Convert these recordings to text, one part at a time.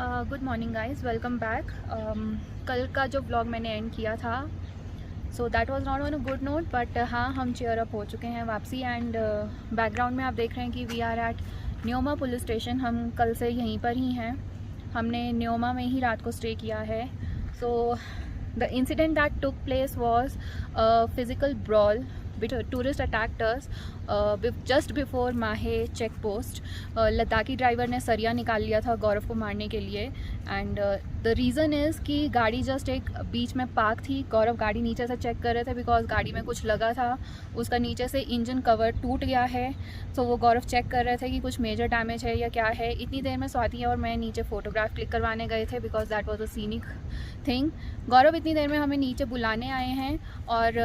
Good morning guys, welcome back. कल का जो व्लॉग मैंने एंड किया था, so that was not on a good note, but हाँ, हम चेयर अप हो चुके हैं वापसी। एंड बैकग्राउंड में आप देख रहे हैं कि we are at Nyoma police station. हम कल से यहीं पर ही हैं, हमने न्योमा में ही रात को स्टे किया है। So the incident that took place was physical brawl which tourist attacked us just before माहे चेक पोस्ट। लद्दाखी ड्राइवर ने सरिया निकाल लिया था गौरव को मारने के लिए। एंड द रीज़न इज़ कि गाड़ी जस्ट एक बीच में पार्क थी। गौरव गाड़ी नीचे से चेक कर रहे थे बिकॉज गाड़ी में कुछ लगा था, उसका नीचे से इंजन कवर टूट गया है। सो वो गौरव चेक कर रहे थे कि कुछ मेजर डैमेज है या क्या है। इतनी देर में स्वाति और मैं नीचे फ़ोटोग्राफ क्लिक करवाने गए थे because that was a scenic thing. Gaurav इतनी देर में हमें नीचे बुलाने आए हैं और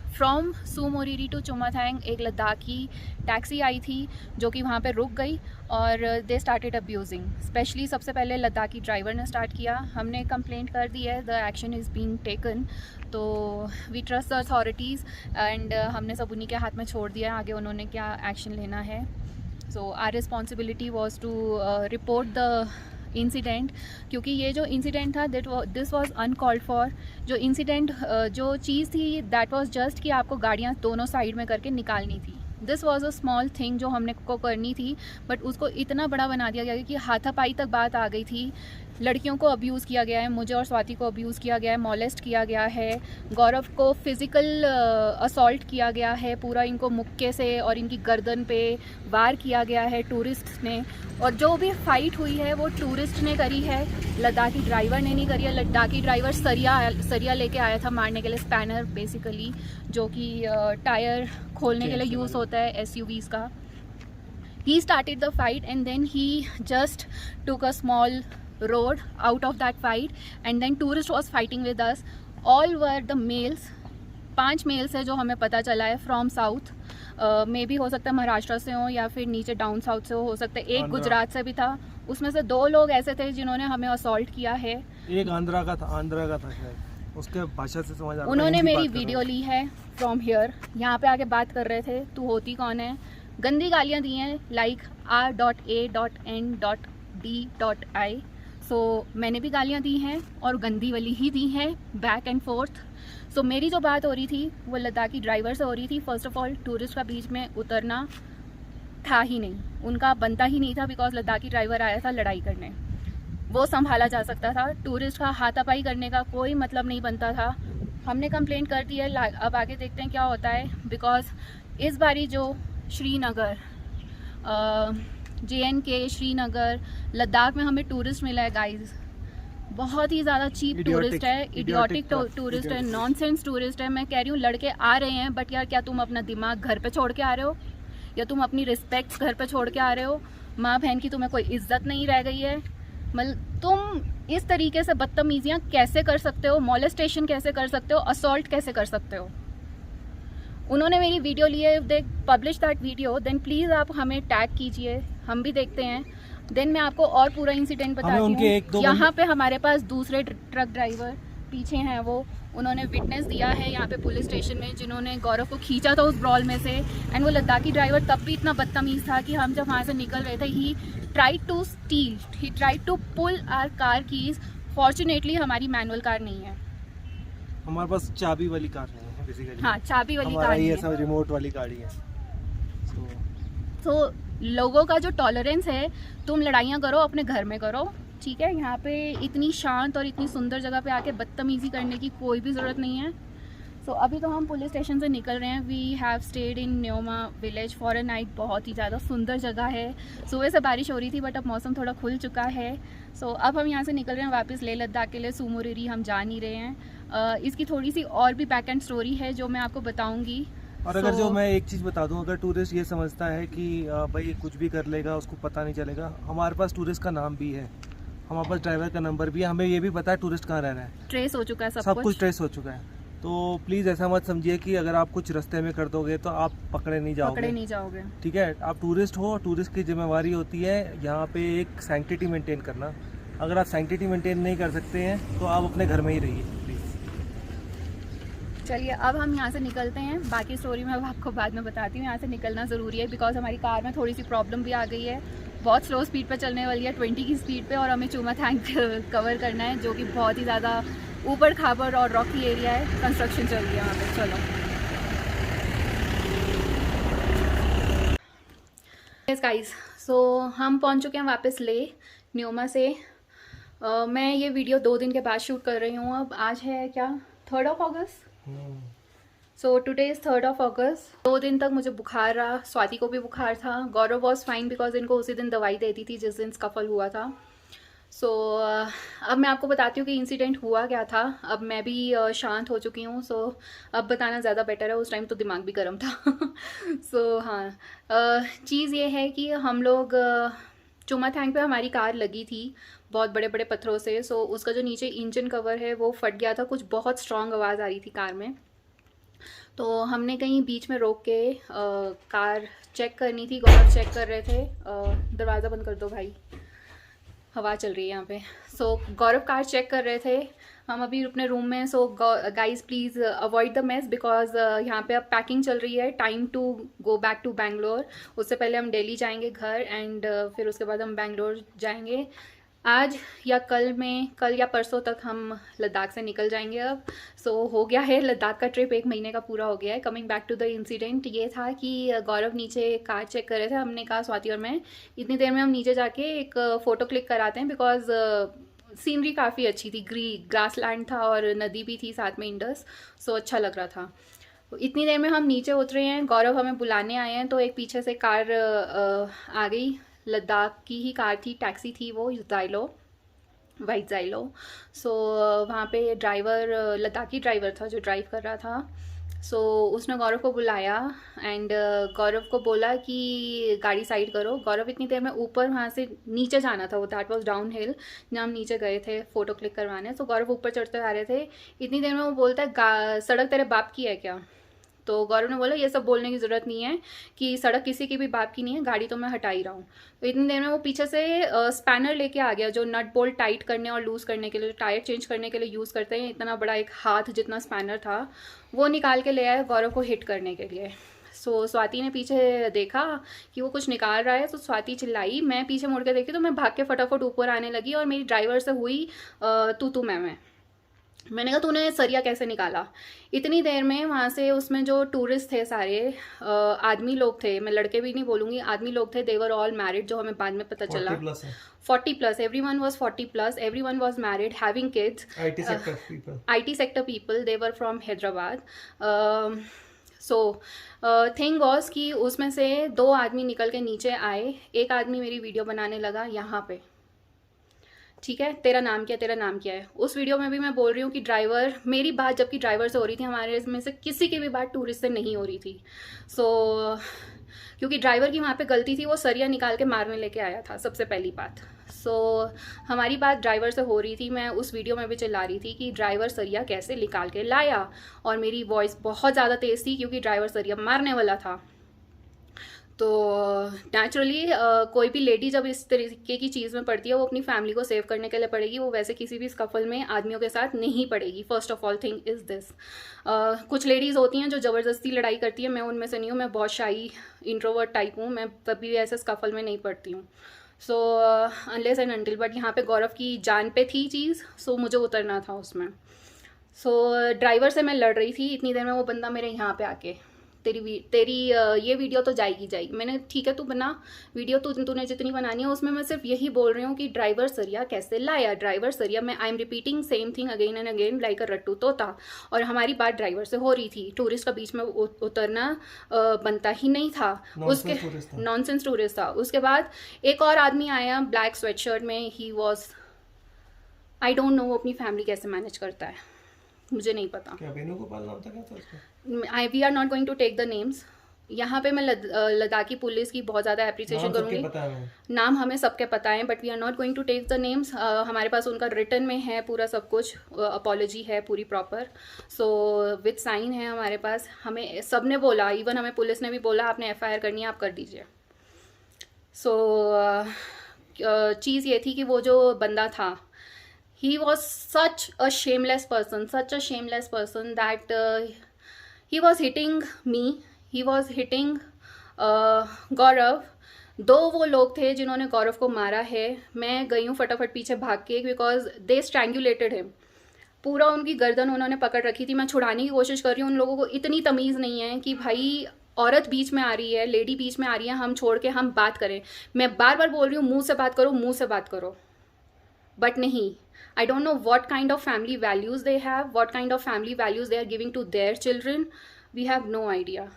फ्रॉम सुमोरीरी टू चुमाथैंग एक लद्दाखी टैक्सी आई थी जो कि वहाँ पे रुक गई और दे स्टार्टेड अब्यूजिंग। स्पेशली सबसे पहले लद्दाखी ड्राइवर ने स्टार्ट किया। हमने कंप्लेंट कर दी है, the action is being taken. तो we trust the authorities and हमने सब उन्हीं के हाथ में छोड़ दिया है, आगे उन्होंने क्या एक्शन लेना है। So our responsibility was to report the incident, क्योंकि ये जो इंसिडेंट था दिस वाज अनकॉल्ड फॉर। जो इंसिडेंट जो चीज़ थी दैट वाज जस्ट कि आपको गाड़ियाँ दोनों साइड में करके निकालनी थी। This was a small thing जो हमने को करनी थी, बट उसको इतना बड़ा बना दिया गया कि हाथापाई तक बात आ गई थी। लड़कियों को अब्यूज़ किया गया है, मुझे और स्वाति को अब्यूज़ किया गया है, मॉलेस्ट किया गया है, गौरव को फिज़िकल असॉल्ट किया गया है, पूरा इनको मुक्के से और इनकी गर्दन पे वार किया गया है टूरिस्ट ने। और जो भी फाइट हुई है वो टूरिस्ट ने करी है, लद्दाखी ड्राइवर ने नहीं करी है। लद्दाखी ड्राइवर सरिया लेके आया था मारने के लिए, स्पैनर बेसिकली, जो कि टायर खोलने के लिए यूज़ होता है SUVs का। He started the fight and then he just took a small road out of that fight and then tourist was fighting with us. all were the males, 5 mails है जो हमें पता चला है, फ्रॉम साउथ। मे भी हो सकता है महाराष्ट्र से हो या फिर नीचे डाउन साउथ से हो सकता है एक गुजरात से भी था। उसमें से 2 लोग ऐसे थे जिन्होंने हमें असॉल्ट किया है। एक आंध्रा का था शायद, उसके भाषा से समझ आ रहा। उन्होंने मेरी वीडियो ली है फ्रॉम हियर, यहाँ पे आके बात कर रहे थे, तू होती कौन है। गंदी गालियाँ दी हैं लाइक R.A.N.D.I। सो मैंने भी गालियाँ दी हैं और गंदी वाली ही दी हैं, बैक एंड फोर्थ। सो मेरी जो बात हो रही थी वो लद्दाखी ड्राइवर से हो रही थी। फर्स्ट ऑफ ऑल टूरिस्ट का बीच में उतरना था ही नहीं, उनका बनता ही नहीं था बिकॉज लद्दाखी ड्राइवर आया था लड़ाई करने, वो संभाला जा सकता था। टूरिस्ट का हाथापाई करने का कोई मतलब नहीं बनता था। हमने कंप्लेंट कर दी है, अब आगे देखते हैं क्या होता है। बिकॉज इस बारी जो श्रीनगर JNK श्रीनगर लद्दाख में हमें टूरिस्ट मिला है गाइस, बहुत ही ज़्यादा चीप टूरिस्ट है, इडियोटिक टूरिस्ट है, नॉनसेंस टूरिस्ट है। मैं कह रही हूँ लड़के आ रहे हैं, बट यार क्या तुम अपना दिमाग घर पे छोड़ के आ रहे हो या तुम अपनी रिस्पेक्ट्स घर पे छोड़ के आ रहे हो? माँ बहन की तुम्हें कोई इज्जत नहीं रह गई है। मतलब तुम इस तरीके से बदतमीजियाँ कैसे कर सकते हो, मॉलेस्टेशन कैसे कर सकते हो, असॉल्ट कैसे कर सकते हो? उन्होंने मेरी वीडियो ली है, they publish that video, then please आप हमें टैग कीजिए, हम भी देखते हैं। देन मैं आपको और पूरा इंसिडेंट बताती हूँ। यहाँ पे हमारे पास दूसरे ट्रक ड्राइवर पीछे हैं, वो उन्होंने विटनेस दिया है यहाँ पे पुलिस स्टेशन में, जिन्होंने गौरव को खींचा था उस ब्रॉल में से। एंड वो लद्दाखी ड्राइवर तब भी इतना बदतमीज़ था कि हम जब वहाँ से निकल रहे थे, he tried to steal, he tried to pull our car keys. Fortunately हमारी मैनुअल कार नहीं है, हमारे पास चाबी वाली कार नहीं है बेसिकली। हाँ, चाबी वाली कार है, सब रिमोट वाली गाड़ी है। तो लोगों का जो टॉलरेंस है, तुम लड़ाइयाँ करो अपने घर में करो, ठीक है। यहाँ पे इतनी शांत और इतनी सुंदर जगह पे आके बदतमीज़ी करने की कोई भी ज़रूरत नहीं है। सो अभी तो हम पुलिस स्टेशन से निकल रहे हैं। We have stayed in Nyoma village for a night. बहुत ही ज़्यादा सुंदर जगह है। सुबह से बारिश हो रही थी बट अब मौसम थोड़ा खुल चुका है। सो अब हम यहाँ से निकल रहे हैं वापस लेह लद्दाख के लिए। सुमोरीरी हम जा नहीं रहे हैं। इसकी थोड़ी सी और भी बैक एंड स्टोरी है जो मैं आपको बताऊँगी। और अगर जो मैं एक चीज़ बता दूं, अगर टूरिस्ट ये समझता है कि भाई कुछ भी कर लेगा उसको पता नहीं चलेगा, हमारे पास टूरिस्ट का नाम भी है, हमारे पास ड्राइवर का नंबर भी है, हमें ये भी पता है टूरिस्ट कहाँ रह रहा है, ट्रेस हो चुका है, सब कुछ ट्रेस हो चुका है। तो प्लीज़ ऐसा मत समझिए कि अगर आप कुछ रास्ते में कर दोगे तो आप पकड़े नहीं जाओगे। ठीक है, आप टूरिस्ट हो, टूरिस्ट की जिम्मेवारी होती है यहाँ पे एक सैंक्टिटी मेंटेन करना। अगर आप सैंक्टिटी मेंटेन नहीं कर सकते हैं तो आप अपने घर में ही रहिए प्लीज़। चलिए अब हम यहाँ से निकलते हैं, बाकी स्टोरी मैं अब आपको बाद में बताती हूँ। यहाँ से निकलना ज़रूरी है बिकॉज हमारी कार में थोड़ी सी प्रॉब्लम भी आ गई है बहुत स्लो स्पीड पे चलने वाली है, 20 की स्पीड पे, और हमें चूमा थैंक कवर करना है जो कि बहुत ही ज़्यादा ऊपर खाबर और रॉकी एरिया है, कंस्ट्रक्शन चल रही है वहाँ पे। चलो गाइस, सो हम पहुँच चुके हैं वापस ले न्यूमा से। मैं ये वीडियो 2 दिन के बाद शूट कर रही हूँ। अब आज है क्या, 3rd August. So today is 3rd अगस्त। 2 दिन तक मुझे बुखार रहा, स्वाति को भी बुखार था। गौरव वॉज फाइन बिकॉज इनको उसी दिन दवाई दे दी थी जिस दिन स्कफल हुआ था। सो अब मैं आपको बताती हूँ कि इंसिडेंट हुआ क्या था। अब मैं भी शांत हो चुकी हूँ, सो अब बताना ज़्यादा बेटर है। उस टाइम तो दिमाग भी गर्म था। सो हाँ, चीज़ ये है कि हम लोग चुमा थैंक पे हमारी कार लगी थी बहुत बड़े बड़े पत्थरों से। सो उसका जो नीचे इंजन कवर है वो फट गया था, कुछ बहुत स्ट्रॉन्ग आवाज़ आ रही थी कार में। तो हमने कहीं बीच में रोक के कार चेक करनी थी। गौरव चेक कर रहे थे। दरवाज़ा बंद कर दो भाई, हवा चल रही है यहाँ पे। सो गौरव कार चेक कर रहे थे, हम अभी अपने रूम में। So guys please avoid the mess because यहाँ पे अब पैकिंग चल रही है। Time to go back to Bangalore. उससे पहले हम दिल्ली जाएंगे घर, एंड फिर उसके बाद हम बैंगलोर जाएंगे। आज या कल में, कल या परसों तक हम लद्दाख से निकल जाएंगे अब। सो हो गया है लद्दाख का ट्रिप, 1 महीने का पूरा हो गया है। Coming back to the incident, ये था कि गौरव नीचे कार चेक कर रहे थे। हमने कहा स्वाति और मैं इतनी देर में हम नीचे जाके एक फ़ोटो क्लिक कराते हैं बिकॉज सीनरी काफ़ी अच्छी थी। ग्रास लैंड था और नदी भी थी साथ में, इंडस। सो अच्छा लग रहा था। इतनी देर में हम नीचे उतरे हैं, गौरव हमें बुलाने आए हैं, तो एक पीछे से कार आ गई। लद्दाख की ही कार थी, टैक्सी थी वो, ज़ाइलो, वाइट ज़ाइलो। सो वहाँ पे ड्राइवर लद्दाखी ड्राइवर था जो ड्राइव कर रहा था। सो उसने गौरव को बुलाया एंड गौरव को बोला कि गाड़ी साइड करो। गौरव इतनी देर में ऊपर वहाँ से नीचे जाना था, वो दैट वाज डाउन हिल जहाँ हम नीचे गए थे फ़ोटो क्लिक करवाने। सो गौरव ऊपर चढ़ते आ रहे थे। इतनी देर में वो बोलता है सड़क तेरे बाप की है क्या? तो गौरव ने बोला ये सब बोलने की ज़रूरत नहीं है कि सड़क किसी की भी बाप की नहीं है, गाड़ी तो मैं हटा ही रहा हूँ। तो इतनी देर में वो पीछे से स्पैनर लेके आ गया, जो नट बोल्ट टाइट करने और लूज़ करने के लिए, टायर चेंज करने के लिए यूज़ करते हैं। इतना बड़ा एक हाथ जितना स्पैनर था वो निकाल के ले आया गौरव को हिट करने के लिए। सो स्वाति ने पीछे देखा कि वो कुछ निकाल रहा है, तो स्वाति चिल्लाई। मैं पीछे मुड़ के देखी तो मैं भाग के फटाफट ऊपर आने लगी और मेरी ड्राइवर से हुई तू मैं। मैंने कहा तूने सरिया कैसे निकाला? इतनी देर में वहाँ से उसमें जो टूरिस्ट थे सारे आदमी लोग थे, मैं लड़के भी नहीं बोलूँगी, आदमी लोग थे। देवर ऑल मैरिड, जो हमें बाद में पता चला 40+, everyone was 40+, everyone was married, having kids. IT sector people, they were from Hyderabad. So thing was कि उसमें से 2 आदमी निकल के नीचे आए। एक आदमी मेरी वीडियो बनाने लगा यहाँ पे, ठीक है, तेरा नाम क्या, तेरा नाम क्या है। उस वीडियो में भी मैं बोल रही हूँ कि ड्राइवर, मेरी बात जबकि ड्राइवर से हो रही थी, हमारे में से किसी की भी बात टूरिस्ट से नहीं हो रही थी। सो क्योंकि ड्राइवर की वहाँ पे गलती थी, वो सरिया निकाल के मारने लेके आया था, सबसे पहली बात। सो हमारी बात ड्राइवर से हो रही थी। मैं उस वीडियो में भी चिल्ला रही थी कि ड्राइवर सरिया कैसे निकाल के लाया, और मेरी वॉइस बहुत ज़्यादा तेज़ थी क्योंकि ड्राइवर सरिया मारने वाला था। तो नेचुरली कोई भी लेडी जब इस तरीके की चीज़ में पड़ती है, वो अपनी फैमिली को सेव करने के लिए पड़ेगी, वो वैसे किसी भी स्कफल में आदमियों के साथ नहीं पड़ेगी। First of all thing is this, कुछ लेडीज़ होती हैं जो ज़बरदस्ती लड़ाई करती है, मैं उनमें से नहीं हूँ। मैं बहुत शाई इंट्रोवर्ट टाइप हूँ, मैं कभी भी ऐसे स्कफल में नहीं पड़ती हूँ। So unless and until, but यहाँ पे गौरव की जान पे थी चीज़, सो मुझे उतरना था उसमें। सो ड्राइवर से मैं लड़ रही थी। इतनी देर में वो बंदा मेरे यहाँ पे आके, तेरी ये वीडियो तो जाएगी। मैंने ठीक है, तू बना वीडियो, तूने जितनी बनानी है उसमें। मैं सिर्फ यही बोल रही हूँ कि ड्राइवर सरिया कैसे लाया, ड्राइवर सरिया। मैं I am repeating same thing again and again like a रट्टू तोता। और हमारी बात ड्राइवर से हो रही थी, टूरिस्ट का बीच में उतरना बनता ही नहीं था। उसके नॉनसेंस टूरिस्ट था। उसके बाद एक और आदमी आया ब्लैक स्वेटशर्ट में। He was, I don't no वो अपनी फैमिली कैसे मैनेज करता है, मुझे नहीं पता। क्या वेणुगोपाल नाम था क्या था उसका? We are not going to take the names. यहाँ पे मैं लद्दाखी पुलिस की बहुत ज़्यादा अप्रिसिएशन करूँगी। नाम हमें सबके पता है, but we are not going to take the names. हमारे पास उनका रिटन में है पूरा सब कुछ, अपॉलॉजी है पूरी प्रॉपर। सो विद साइन है हमारे पास। हमें सब ने बोला, इवन हमें पुलिस ने भी बोला आपने FIR करनी है, आप कर दीजिए। सो चीज़ ये थी कि वो जो बंदा था, he was such a shameless person that he was hitting me, he was hitting Gaurav, दो वो लोग थे जिन्होंने गौरव को मारा है। मैं गई हूँ फटाफट पीछे भाग के, बिकॉज दे स्ट्रैंगुलेटेड हिम। पूरा उनकी गर्दन उन्होंने पकड़ रखी थी। मैं छुड़ाने की कोशिश कर रही हूँ। उन लोगों को इतनी तमीज़ नहीं है कि भाई औरत बीच में आ रही है, लेडी बीच में आ रही है, हम छोड़ के हम बात करें। मैं बार बार बोल रही हूँ मुंह से बात करो, मुंह से बात करो, बट नहीं। I don't know what kind of family values they have, what kind of family values they are giving to their children. We have no idea.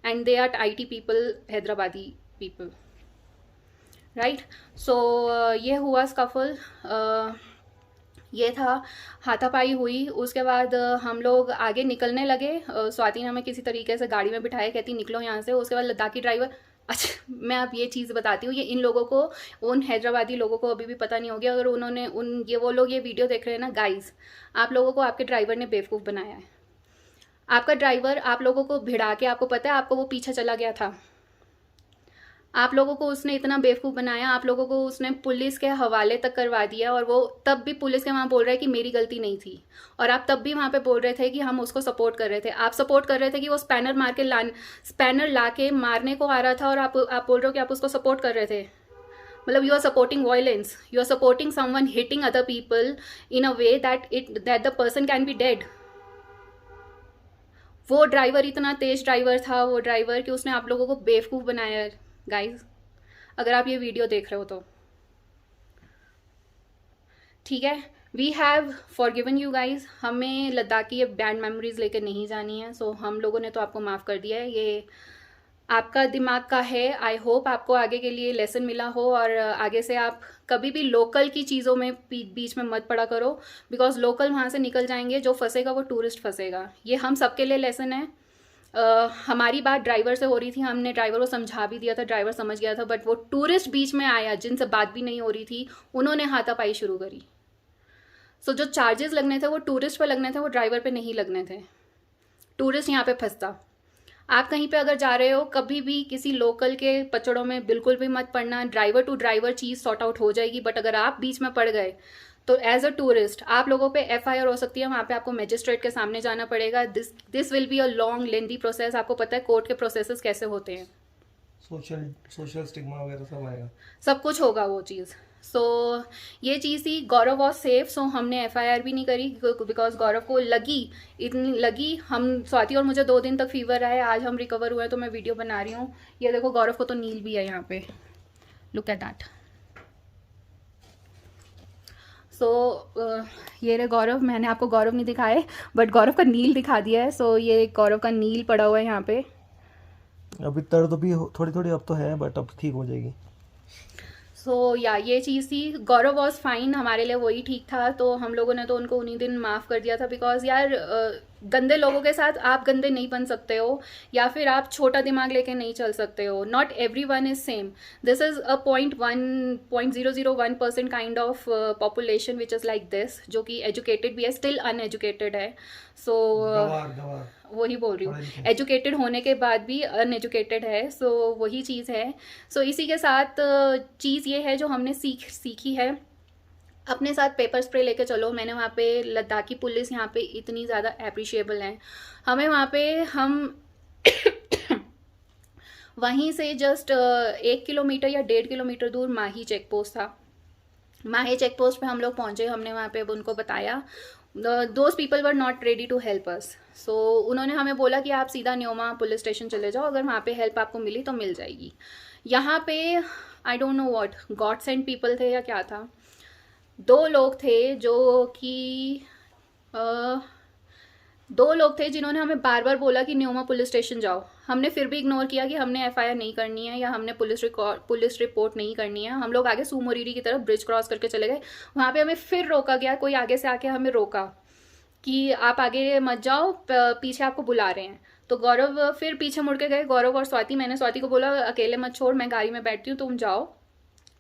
And they are IT people, Hyderabadi people. Right? So ये हुआ scuffle, ये था, हाथापाई हुई। उसके बाद हम लोग आगे निकलने लगे। स्वाति ने हमें किसी तरीके से गाड़ी में बिठाया, कहती निकलो यहाँ से। उसके बाद लद्दाखी ड्राइवर, अच्छा मैं अब ये चीज़ बताती हूँ, ये इन लोगों को, उन हैदराबादी लोगों को अभी भी पता नहीं हो गया। अगर उन्होंने वो लोग ये वीडियो देख रहे हैं ना गाइस, आप लोगों को आपके ड्राइवर ने बेवकूफ़ बनाया है। आपका ड्राइवर आप लोगों को भिड़ा के, आपको पता है आपको वो पीछे चला गया था, आप लोगों को उसने इतना बेवकूफ़ बनाया, आप लोगों को उसने पुलिस के हवाले तक करवा दिया। और वो तब भी पुलिस के वहाँ बोल रहा है कि मेरी गलती नहीं थी। और आप तब भी वहाँ पे बोल रहे थे कि हम उसको सपोर्ट कर रहे थे। आप सपोर्ट कर रहे थे कि वो स्पैनर ला के मारने को आ रहा था, और आप बोल रहे हो कि आप उसको सपोर्ट कर रहे थे। मतलब you are supporting violence, you are supporting someone hitting other people in a way that the person can be dead. वो ड्राइवर इतना तेज ड्राइवर था, वो ड्राइवर, कि उसने आप लोगों को बेवकूफ़ बनाया है। गाइज अगर आप ये वीडियो देख रहे हो तो ठीक है, we have forgiven you guys. हमें लद्दाख की ये बैड मेमोरीज लेके नहीं जानी है। सो हम लोगों ने तो आपको माफ़ कर दिया है, ये आपका दिमाग का है। आई होप आपको आगे के लिए लेसन मिला हो, और आगे से आप कभी भी लोकल की चीज़ों में बीच में मत पड़ा करो, बिकॉज लोकल वहाँ से निकल जाएंगे, जो फंसेगा वो टूरिस्ट फंसेगा। ये हम सबके लिए लेसन है। हमारी बात ड्राइवर से हो रही थी, हमने ड्राइवर को समझा भी दिया था, ड्राइवर समझ गया था, बट वो टूरिस्ट बीच में आया जिनसे बात भी नहीं हो रही थी, उन्होंने हाथापाई शुरू करी। सो जो चार्जेस लगने थे वो टूरिस्ट पे लगने थे, वो ड्राइवर पे नहीं लगने थे। टूरिस्ट यहाँ पे फंसता। आप कहीं पे अगर जा रहे हो, कभी भी किसी लोकल के पचड़ों में बिल्कुल भी मत पड़ना। ड्राइवर टू ड्राइवर चीज़ सॉर्ट आउट हो जाएगी, बट अगर आप बीच में पड़ गए तो एज अ टूरिस्ट आप लोगों पे FIR हो सकती है। वहाँ पे आपको मजिस्ट्रेट के सामने जाना पड़ेगा। This will be a long lengthy process. आपको पता है कोर्ट के प्रोसेसेस कैसे होते हैं, सोशल स्टिग्मा वगैरह सब आएगा, सब कुछ होगा वो चीज़। सो ये चीज़ थी। गौरव वॉज सेफ, सो हमने FIR भी नहीं करी, बिकॉज गौरव को इतनी लगी। हम स्वाति और मुझे 2 दिन तक फीवर आए, आज हम रिकवर हुए, तो मैं वीडियो बना रही हूँ। ये देखो गौरव को तो नील भी है यहाँ पे, लुक एट दैट। सो ये रहे गौरव। मैंने आपको गौरव नहीं दिखाए, बट गौरव का नील दिखा दिया है। सो ये गौरव का नील पड़ा हुआ है यहाँ पे। अभी दर्द भी थोड़ी थोड़ी अब तो है, बट अब ठीक हो जाएगी। सो या ये चीज़ थी। गौरव वॉज फाइन, हमारे लिए वही ठीक था। तो हम लोगों ने तो उनको उन्हीं दिन माफ़ कर दिया था, बिकॉज यार गंदे लोगों के साथ आप गंदे नहीं बन सकते हो, या फिर आप छोटा दिमाग लेके नहीं चल सकते हो। Not every one is same. This is a 0.001% kind of population which is like this, जो कि एजुकेटेड भी है, स्टिल अनएजुकेटेड है। सो वही बोल रही हूँ, एजुकेटेड होने के बाद भी अनएजुकेटेड है। सो वही चीज़ है। सो इसी के साथ चीज़ ये है जो हमने सीखी है, अपने साथ पेपर स्प्रे लेके चलो। मैंने वहाँ पे लद्दाखी पुलिस यहाँ पे इतनी ज़्यादा अप्रिशिएबल है। हमें वहाँ पे हम वहीं से जस्ट 1 किलोमीटर या 1.5 किलोमीटर दूर माही चेक पोस्ट था। माही चेक पोस्ट पे हम लोग पहुँचे। हमने वहाँ पे उनको बताया, those people were not ready to help us. So उन्होंने हमें बोला कि आप सीधा न्योमा पुलिस स्टेशन चले जाओ, अगर वहाँ पे हेल्प आपको मिली तो मिल जाएगी। यहाँ पे आई don't know what God send people थे या क्या था। 2 लोग थे जो कि 2 लोग थे जिन्होंने हमें बार बार बोला कि न्योमा पुलिस स्टेशन जाओ। हमने फिर भी इग्नोर किया कि हमने FIR नहीं करनी है, या हमने पुलिस रिपोर्ट नहीं करनी है। हम लोग आगे सुमोरीरी की तरफ ब्रिज क्रॉस करके चले गए। वहाँ पे हमें फिर रोका गया, कोई आगे से आके हमें रोका कि आप आगे मत जाओ, पीछे आपको बुला रहे हैं। तो गौरव फिर पीछे मुड़ के गए, गौरव और स्वाति। मैंने स्वाति को बोला अकेले मत छोड़, मैं गाड़ी में बैठती हूँ, तुम जाओ।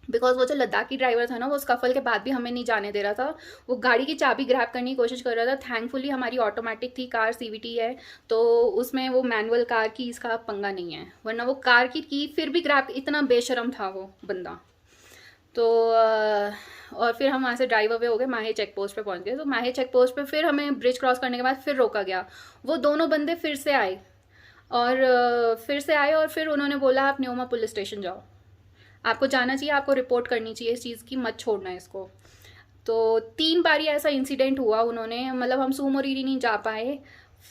बिकॉज वो जो लद्दाखी ड्राइवर था ना, वो स्कफल के बाद भी हमें नहीं जाने दे रहा था। वो गाड़ी की चाबी ग्रैब करने की कोशिश कर रहा था। थैंकफुली हमारी ऑटोमेटिक थी, कार CVT है, तो उसमें वो मैनुअल कार की इसका पंगा नहीं है, वरना वो कार की फिर भी ग्रैब, इतना बेशरम था वो बंदा। तो और फिर हम वहाँ से ड्राइव अवे हो गए, माहे चेक पोस्ट पे पहुँच गए। तो माहे चेक पोस्ट पे फिर हमें ब्रिज क्रॉस करने के बाद फिर रोका गया। वो दोनों बंदे फिर से आए और फिर उन्होंने बोला आप न्योमा पुलिस स्टेशन जाओ। आपको जाना चाहिए, आपको रिपोर्ट करनी चाहिए इस चीज़ की, मत छोड़ना इसको। तो 3 बारी ऐसा इंसिडेंट हुआ, उन्होंने मतलब हम सुमोरीरी नहीं जा पाए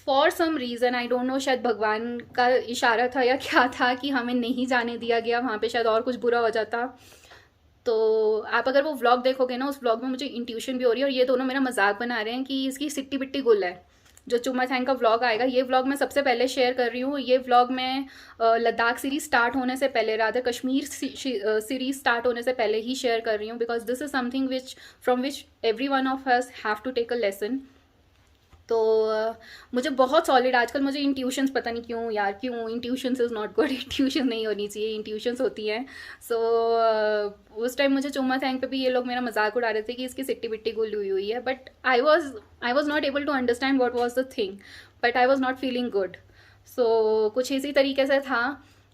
for some reason, I don't know, शायद भगवान का इशारा था या क्या था कि हमें नहीं जाने दिया गया वहाँ पे, शायद और कुछ बुरा हो जाता। तो आप अगर वो व्लॉग देखोगे ना, उस व्लॉग में मुझे इंट्यूशन भी हो रही है, और ये दोनों मेरा मजाक बना रहे हैं कि इसकी सिट्टी बिट्टी गुल है। जो चुम्माथैंग का व्लॉग आएगा, ये व्लॉग मैं सबसे पहले शेयर कर रही हूँ। ये व्लॉग मैं लद्दाख सीरीज स्टार्ट होने से पहले, रादर कश्मीर सीरीज स्टार्ट होने से पहले ही शेयर कर रही हूँ, because this is something which from which every one of us have to take a lesson. तो मुझे बहुत सॉलिड आजकल, मुझे इंट्यूशंस, पता नहीं क्यों यार, क्यों intuitions is not good, intuition नहीं होनी चाहिए, इंट्यूशंस होती हैं। सो उस टाइम मुझे चुम्माथैंग पे भी ये लोग मेरा मजाक उड़ा रहे थे कि इसकी सिट्टी बिट्टी गुल हुई है, but I was not able to understand what was the thing, but I was not feeling good. So कुछ इसी तरीके से था।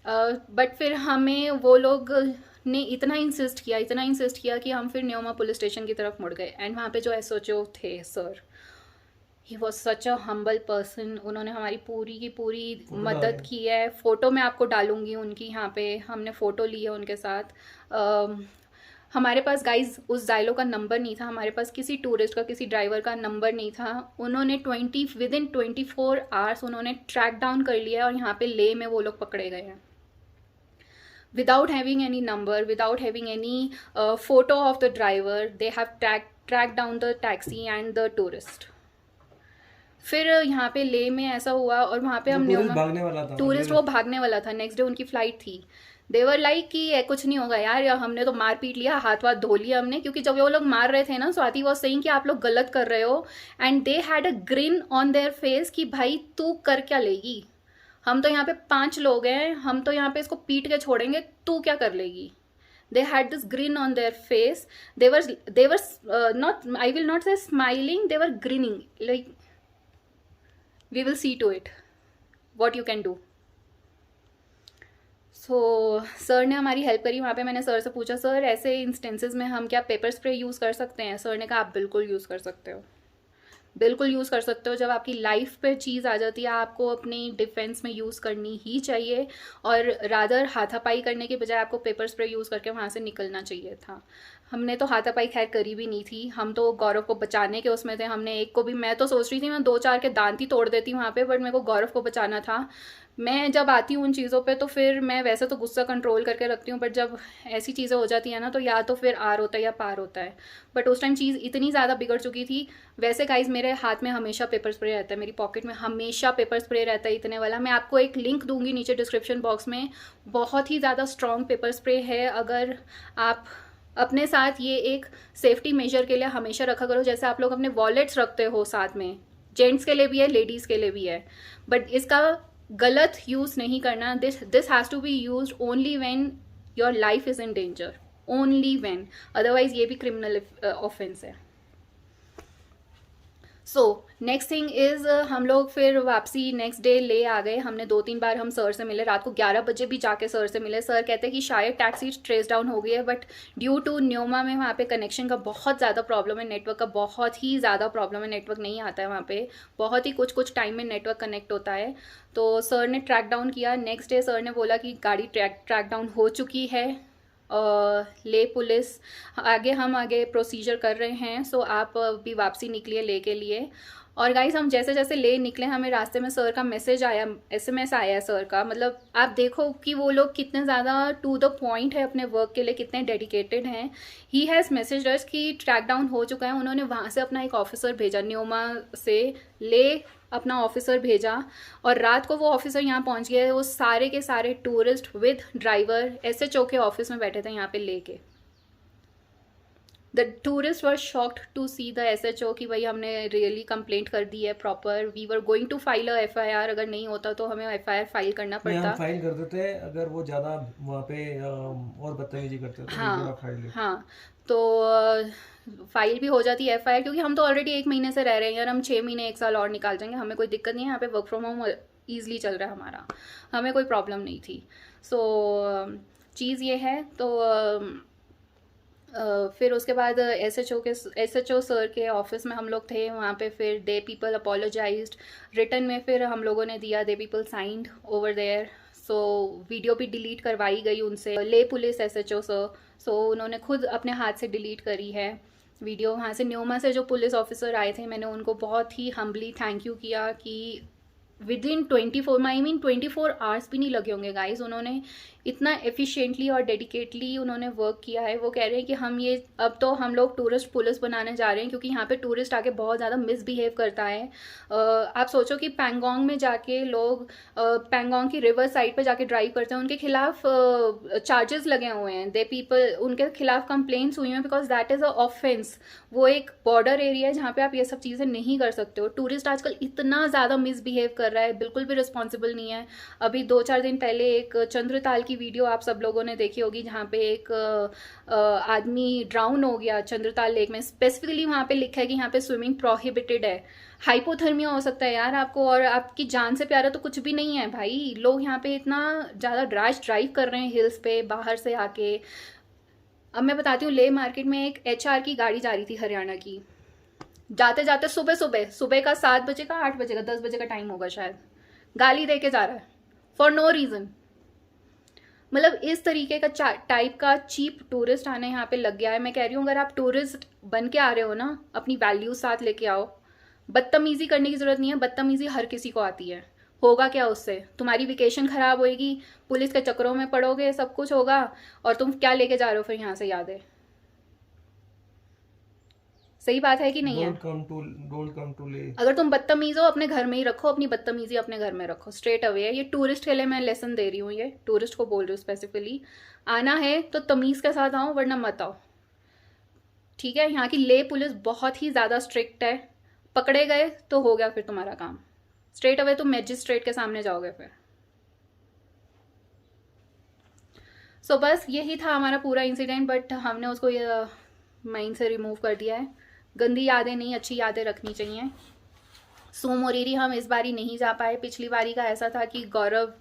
बट फिर हमें वो लोग ने इतना इंसिस्ट किया कि हम फिर न्योमा पुलिस स्टेशन की तरफ मुड़ गए। एंड वहाँ पे जो एसओचओ थे sir, he was such a humble person. उन्होंने हमारी पूरी की पूरी मदद की है। फ़ोटो मैं आपको डालूंगी उनकी, यहाँ पे हमने फ़ोटो ली है उनके साथ। हमारे पास गाइज उस जाइलो का नंबर नहीं था, हमारे पास किसी टूरिस्ट का, किसी ड्राइवर का नंबर नहीं था। उन्होंने विद इन 24 आवर्स उन्होंने ट्रैक डाउन कर लिया, और यहाँ पे ले में वो लोग पकड़े गए हैं without having any number, without having any photo of the driver. They have tracked down the taxi and the tourist. फिर यहाँ पे ले में ऐसा हुआ, और वहाँ पे हम टूरिस्ट वो भागने वाला था, नेक्स्ट डे उनकी फ्लाइट थी। देवर लाइक कि कुछ नहीं होगा यार, हमने तो मार पीट लिया, हाथ वाथ धो लिया हमने, क्योंकि जब वो लोग मार रहे थे ना, स्वाति वॉज सेइंग कि आप लोग गलत कर रहे हो, and they had a green on their face कि भाई तू कर क्या लेगी, हम तो यहाँ पे 5 लोग हैं, हम तो यहाँ पे इसको पीट के छोड़ेंगे, तू क्या कर लेगी। They had this grin on their face. They were not, I will not say smiling, they were grinning like, we will see to it what you can do. So sir ने हमारी हेल्प करी वहाँ पे। मैंने sir से पूछा, sir ऐसे instances में हम क्या पेपर स्प्रे यूज़ कर सकते हैं? सर ने कहा आप बिल्कुल यूज़ कर सकते हो, बिल्कुल यूज़ कर सकते हो। जब आपकी लाइफ पे चीज़ आ जाती है, आपको अपनी डिफेंस में यूज़ करनी ही चाहिए, और रादर हाथापाई करने के बजाय आपको पेपर स्प्रे यूज़ करके वहाँ से निकलना चाहिए था। हमने तो हाथापाई खैर करी भी नहीं थी, हम तो गौरव को बचाने के उसमें थे। हमने एक को भी, मैं तो सोच रही थी मैं 2-4 के दांत ही तोड़ देती वहाँ पे, बट मेरे को गौरव को बचाना था। मैं जब आती हूँ उन चीज़ों पे तो फिर मैं वैसे तो गुस्सा कंट्रोल करके रखती हूँ, बट जब ऐसी चीज़ें हो जाती हैं ना, तो या तो फिर आर होता है या पार होता है। बट उस टाइम चीज़ इतनी ज़्यादा बिगड़ चुकी थी। वैसे गाइज मेरे हाथ में हमेशा पेपर स्प्रे रहता है, मेरी पॉकेट में हमेशा पेपर स्प्रे रहता है इतने वाला। मैं आपको एक लिंक दूंगी नीचे डिस्क्रिप्शन बॉक्स में, बहुत ही ज़्यादा स्ट्रॉन्ग पेपर स्प्रे है। अगर आप अपने साथ ये एक सेफ्टी मेजर के लिए हमेशा रखा करो, जैसे आप लोग अपने वॉलेट्स रखते हो साथ में, जेंट्स के लिए भी है, लेडीज़ के लिए भी है, बट इसका गलत यूज़ नहीं करना। This has to be used only when your life is in danger, only when, otherwise ये भी क्रिमिनल ऑफेंस है। सो नेक्स्ट थिंग इज़ हम लोग फिर वापसी नेक्स्ट डे ले आ गए। हमने 2-3 बार हम सर से मिले, रात को 11 बजे भी जाके सर से मिले। सर कहते हैं कि शायद टैक्सी ट्रेस डाउन हो गई है, बट ड्यू टू न्योमा में वहाँ पे कनेक्शन का बहुत ज़्यादा प्रॉब्लम है, नेटवर्क का बहुत ही ज़्यादा प्रॉब्लम है, नेटवर्क नहीं आता है वहाँ पे, बहुत ही कुछ टाइम में नेटवर्क कनेक्ट होता है। तो सर ने ट्रैक डाउन किया। नेक्स्ट डे सर ने बोला कि गाड़ी ट्रैक डाउन हो चुकी है, ले पुलिस हम आगे प्रोसीजर कर रहे हैं, सो आप भी वापसी निकलिए ले के लिए। और गाइस हम जैसे जैसे ले निकले, हमें रास्ते में सर का मैसेज आया, SMS आया सर का। मतलब आप देखो कि वो लोग कितने ज़्यादा टू द पॉइंट है अपने वर्क के लिए, कितने डेडिकेटेड हैं। ही हैज़ मैसेज अस कि ट्रैक डाउन हो चुका है। उन्होंने वहाँ से अपना एक ऑफिसर भेजा, न्योमा से ले अपना ऑफिसर भेजा, और रात को वो ऑफिसर यहाँ पहुँच गया। वो सारे के सारे टूरिस्ट विद ड्राइवर SHO के ऑफिस में बैठे थे यहाँ पे लेके। The tourist were shocked to see the SHO कि भाई हमने रियली कंप्लेंट कर दी है proper. We were going to file a FIR, अगर नहीं होता तो हमें FIR फाइल करना पड़ता। हम फाइल कर देते अगर वो ज़्यादा वहाँ पे और बदतमीजी करते तो हाँ, तो फाइल भी हो जाती है FIR, क्योंकि हम तो ऑलरेडी 1 महीने से रह रहे हैं यार, हम 6 महीने 1 साल और निकाल जाएंगे, हमें कोई दिक्कत नहीं है। यहाँ पे वर्क फ्रॉम होम ईजिली चल रहा है हमारा, हमें कोई प्रॉब्लम नहीं थी। सो चीज़ ये है। तो फिर उसके बाद SHO सर के ऑफिस में हम लोग थे वहाँ पे। फिर दे पीपल अपोलोजाइज्ड रिटर्न में, फिर हम लोगों ने दिया, they people signed over there. So video भी डिलीट करवाई गई उनसे, ले पुलिस SHO सर, सो उन्होंने खुद अपने हाथ से डिलीट करी है वीडियो। वहाँ से न्योमा से जो पुलिस ऑफिसर आए थे, मैंने उनको बहुत ही हम्बली थैंक यू किया कि विद इन 24 आवर्स भी नहीं लगे होंगे गाइज, उन्होंने इतना एफिशिएंटली और डेडिकेटली उन्होंने वर्क किया है। वो कह रहे हैं कि हम ये अब तो हम लोग टूरिस्ट पुलिस बनाने जा रहे हैं, क्योंकि यहाँ पे टूरिस्ट आके बहुत ज़्यादा मिसबिहेव करता है। आप सोचो कि पैंगोंग में जाके लोग पैंगोंग की रिवर साइड पे जाके ड्राइव करते हैं, उनके खिलाफ चार्जेस लगे हुए हैं, उनके खिलाफ कंप्लेंट्स हुई हैं, because that is a offence. वो एक बॉर्डर एरिया है जहाँ पे आप ये सब चीज़ें नहीं कर सकते हो। टूरिस्ट आजकल इतना ज़्यादा मिसबिहेव कर रहा है, बिल्कुल भी रिस्पॉन्सिबल नहीं है। अभी 2-4 दिन पहले एक चंद्रताल की वीडियो आप सब लोगों ने देखी होगी, जहाँ पे एक आदमी ड्राउन हो गया चंद्रताल लेक में। स्पेसिफिकली वहाँ पे लिखा है कि यहाँ पे स्विमिंग प्रोहिबिटेड है। हाइपोथर्मिया हो सकता है यार आपको, और आपकी जान से प्यारा तो कुछ भी नहीं है भाई। लोग यहाँ पे इतना ज़्यादा रैश ड्राइव कर रहे हैं हिल्स पे बाहर से आके। अब मैं बताती हूँ, ले मार्केट में एक HR की गाड़ी जा रही थी हरियाणा की, जाते जाते सुबह का 7 बजे का 8 बजे का 10 बजे का टाइम होगा शायद, गाली दे के जा रहा है फॉर नो रीज़न। मतलब इस तरीके का टाइप का चीप टूरिस्ट आने यहाँ पे लग गया है। मैं कह रही हूँ, अगर आप टूरिस्ट बन के आ रहे हो ना, अपनी वैल्यूज साथ लेके आओ। बदतमीजी करने की जरूरत नहीं है, बदतमीजी हर किसी को आती है। होगा क्या उससे? तुम्हारी वेकेशन खराब होएगी, पुलिस के चक्करों में पड़ोगे, सब कुछ होगा, और तुम क्या लेके जा रहे हो फिर यहाँ से यादें। सही बात है कि नहीं है? Don't come to ले। अगर तुम बदतमीज हो, अपने घर में ही रखो, अपनी बदतमीजी अपने घर में रखो, स्ट्रेट अवे है। ये टूरिस्ट के लिए मैं लेसन दे रही हूँ, ये टूरिस्ट को बोल रही हूँ स्पेसिफिकली। आना है तो तमीज के साथ आओ, वरना मत आओ, ठीक है? यहाँ की ले पुलिस बहुत ही ज़्यादा स्ट्रिक्ट है। पकड़े गए तो हो गया फिर तुम्हारा काम, स्ट्रेट अवे तुम मैजिस्ट्रेट के सामने जाओगे फिर। सो बस यही था हमारा पूरा इंसिडेंट, बट हमने उसको ये माइंड से रिमूव कर दिया है। गंदी यादें नहीं, अच्छी यादें रखनी चाहिए। सू मोरीरी हम इस बारी नहीं जा पाए। पिछली बारी का ऐसा था कि गौरव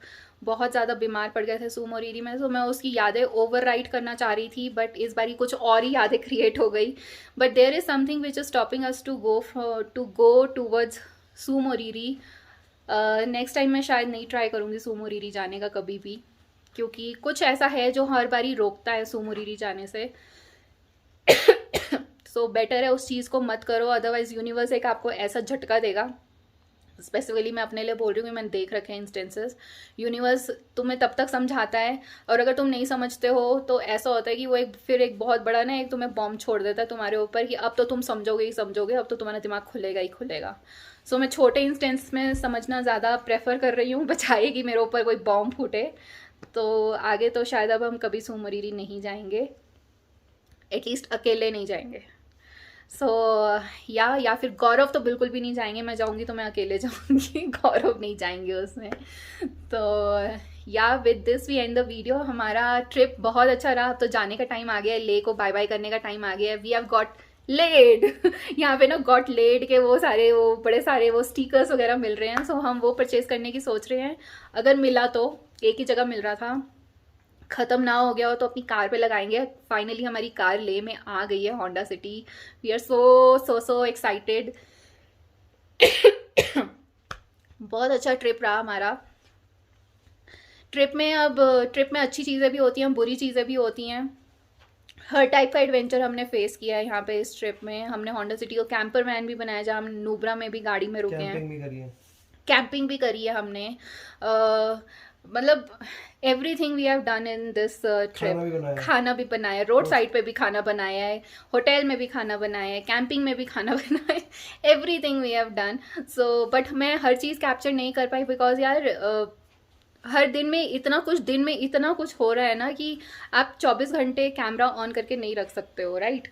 बहुत ज़्यादा बीमार पड़ गए थे सू मोरीरी में, तो मैं उसकी यादें ओवरराइड करना चाह रही थी, बट इस बारी कुछ और ही यादें क्रिएट हो गई। But there is something which is stopping us to go towards Tso Moriri. Next time मैं शायद नहीं ट्राई करूँगी सू मोरीरी जाने का कभी भी, क्योंकि कुछ ऐसा है जो हर बारी रोकता है सू मोरीरी जाने से। सो बेटर है उस चीज़ को मत करो, अदरवाइज यूनिवर्स एक आपको ऐसा झटका देगा। स्पेसिफिकली मैं अपने लिए बोल रही हूँ कि मैंने देख रखे हैं इंस्टेंसेस। यूनिवर्स तुम्हें तब तक समझाता है, और अगर तुम नहीं समझते हो तो ऐसा होता है कि वो फिर एक बहुत बड़ा ना एक तुम्हें बॉम्ब छोड़ देता है तुम्हारे ऊपर, कि अब तो तुम समझोगे ही समझोगे, अब तो तुम्हारा दिमाग खुलेगा ही खुलेगा। सो मैं छोटे इंस्टेंस में समझना ज़्यादा प्रेफर कर रही हूँ, बचाए कि मेरे ऊपर कोई बॉम्ब फूटे। तो आगे तो शायद अब हम कभी सू मोरीरी नहीं जाएंगे, एटलीस्ट अकेले नहीं जाएंगे। सो या फिर गौरव तो बिल्कुल भी नहीं जाएंगे। मैं जाऊंगी तो मैं अकेले जाऊंगी, गौरव नहीं जाएंगे उसमें। तो या with this we end the video. हमारा ट्रिप बहुत अच्छा रहा। अब तो जाने का टाइम आ गया है, ले को बाय बाय करने का टाइम आ गया है। वी हैव गॉट लेड यहाँ पे ना गॉट लेड के वो बड़े सारे वो स्टिकर्स वगैरह मिल रहे हैं। सो हम वो परचेज करने की सोच रहे हैं। अगर मिला तो, एक ही जगह मिल रहा था, ख़त्म ना हो गया हो तो अपनी कार पे लगाएंगे। फाइनली हमारी कार ले में आ गई है, Honda City. We are so excited. बहुत अच्छा ट्रिप रहा हमारा। ट्रिप में अच्छी चीज़ें भी होती हैं, बुरी चीज़ें भी होती हैं। हर टाइप का एडवेंचर हमने फेस किया है यहाँ पे इस ट्रिप में। हमने होंडा सिटी को कैंपर वैन भी बनाया, जहाँ हम नुब्रा में भी गाड़ी में रुके हैं, कैंपिंग भी करी है हमने। मतलब everything we have done in this trip. खाना भी बनाया, रोड साइड पे भी खाना बनाया है, होटल में भी खाना बनाया है, कैंपिंग में भी खाना बनाया है, everything we have done. So but मैं हर चीज़ कैप्चर नहीं कर पाई, बिकॉज यार हर दिन में इतना कुछ हो रहा है ना कि आप 24 घंटे कैमरा ऑन करके नहीं रख सकते हो, राइट?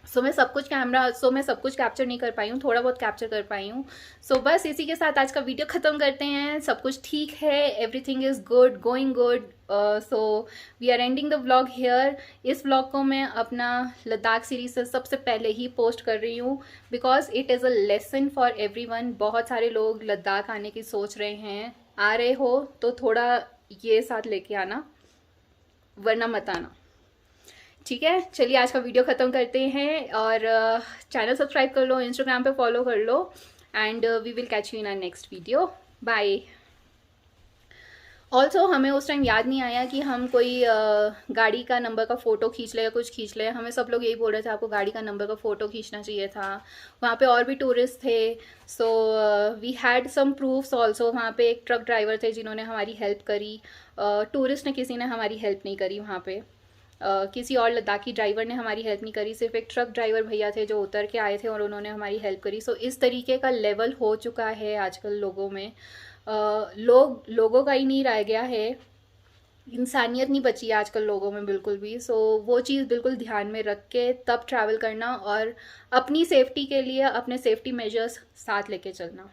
सो मैं सब कुछ कैप्चर नहीं कर पाई हूँ, थोड़ा बहुत कैप्चर कर पाई हूँ। सो बस इसी के साथ आज का वीडियो ख़त्म करते हैं। सब कुछ ठीक है, everything is good, going good. So we are ending the vlog here. इस व्लॉग को मैं अपना लद्दाख सीरीज से सबसे पहले ही पोस्ट कर रही हूँ, because it is a lesson for everyone. बहुत सारे लोग लद्दाख आने की सोच रहे हैं, आ रहे हो तो थोड़ा ये साथ लेके आना, वरना मत आना, ठीक है? चलिए आज का वीडियो ख़त्म करते हैं, और चैनल सब्सक्राइब कर लो, इंस्टाग्राम पे फॉलो कर लो, and we will catch you in our next video. Bye. Also हमें उस टाइम याद नहीं आया कि हम कोई गाड़ी का नंबर का फ़ोटो खींच ले या कुछ खींच ले। हमें सब लोग यही बोल रहे थे आपको गाड़ी का नंबर का फ़ोटो खींचना चाहिए था। वहाँ पे और भी टूरिस्ट थे, so we had some proofs also. वहाँ पे एक ट्रक ड्राइवर थे जिन्होंने हमारी हेल्प करी, टूरिस्ट ने किसी ने हमारी हेल्प नहीं करी वहाँ पे। किसी और लद्दाखी ड्राइवर ने हमारी हेल्प नहीं करी, सिर्फ एक ट्रक ड्राइवर भैया थे जो उतर के आए थे और उन्होंने हमारी हेल्प करी। सो इस तरीके का लेवल हो चुका है आजकल लोगों में। लोगों का ही नहीं रह गया है, इंसानियत नहीं बची है आजकल लोगों में बिल्कुल भी। सो वो चीज़ बिल्कुल ध्यान में रख के तब ट्रैवल करना और अपनी सेफ्टी के लिए अपने सेफ्टी मेजर्स साथ लेके चलना।